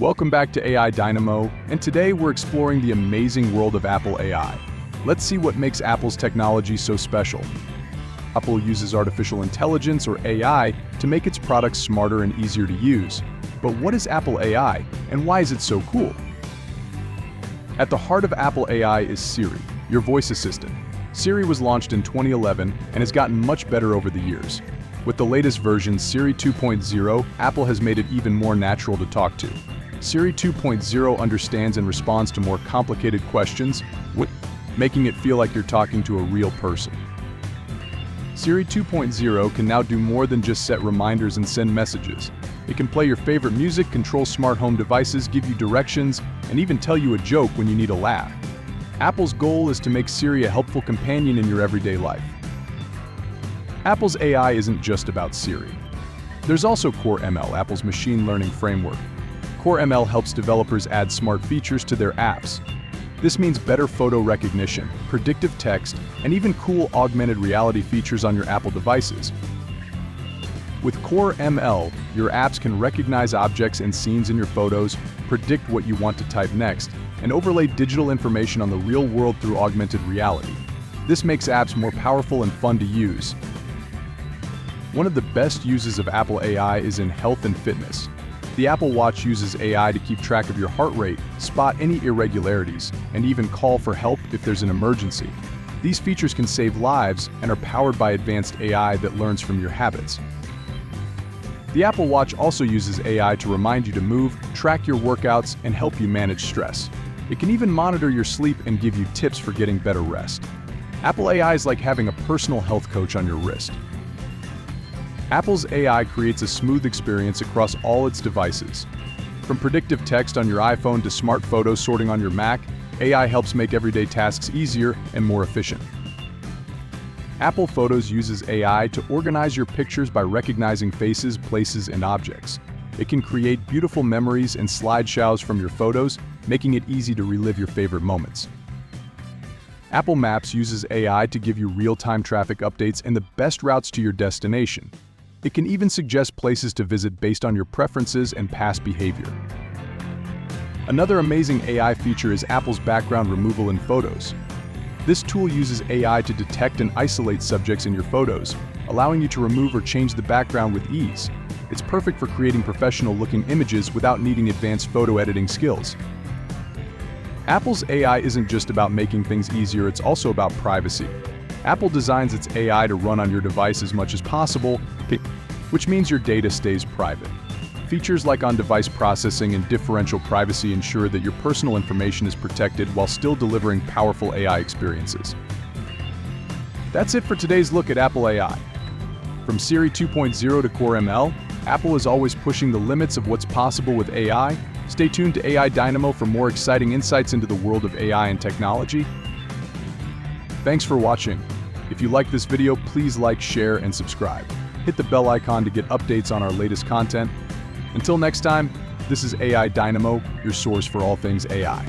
Welcome back to AI Dynamo, and today we're exploring the amazing world of Apple AI. Let's see what makes Apple's technology so special. Apple uses artificial intelligence, or AI, to make its products smarter and easier to use. But what is Apple AI, and why is it so cool? At the heart of Apple AI is Siri, your voice assistant. Siri was launched in 2011 and has gotten much better over the years. With the latest version, Siri 2.0, Apple has made it even more natural to talk to. Siri 2.0 understands and responds to more complicated questions, making it feel like you're talking to a real person. Siri 2.0 can now do more than just set reminders and send messages. It can play your favorite music, control smart home devices, give you directions, and even tell you a joke when you need a laugh. Apple's goal is to make Siri a helpful companion in your everyday life. Apple's AI isn't just about Siri. There's also Core ML, Apple's machine learning framework. Core ML helps developers add smart features to their apps. This means better photo recognition, predictive text, and even cool augmented reality features on your Apple devices. With Core ML, your apps can recognize objects and scenes in your photos, predict what you want to type next, and overlay digital information on the real world through augmented reality. This makes apps more powerful and fun to use. One of the best uses of Apple AI is in health and fitness. The Apple Watch uses AI to keep track of your heart rate, spot any irregularities, and even call for help if there's an emergency. These features can save lives and are powered by advanced AI that learns from your habits. The Apple Watch also uses AI to remind you to move, track your workouts, and help you manage stress. It can even monitor your sleep and give you tips for getting better rest. Apple AI is like having a personal health coach on your wrist. Apple's AI creates a smooth experience across all its devices. From predictive text on your iPhone to smart photo sorting on your Mac, AI helps make everyday tasks easier and more efficient. Apple Photos uses AI to organize your pictures by recognizing faces, places, and objects. It can create beautiful memories and slideshows from your photos, making it easy to relive your favorite moments. Apple Maps uses AI to give you real-time traffic updates and the best routes to your destination. It can even suggest places to visit based on your preferences and past behavior. Another amazing AI feature is Apple's background removal in photos. This tool uses AI to detect and isolate subjects in your photos, allowing you to remove or change the background with ease. It's perfect for creating professional-looking images without needing advanced photo editing skills. Apple's AI isn't just about making things easier, it's also about privacy. Apple designs its AI to run on your device as much as possible, which means your data stays private. Features like on-device processing and differential privacy ensure that your personal information is protected while still delivering powerful AI experiences. That's it for today's look at Apple AI. From Siri 2.0 to Core ML, Apple is always pushing the limits of what's possible with AI. Stay tuned to AI Dynamo for more exciting insights into the world of AI and technology. Thanks for watching. If you like this video, please like, share, and subscribe. Hit the bell icon to get updates on our latest content. Until next time, this is AI Dynamo, your source for all things AI.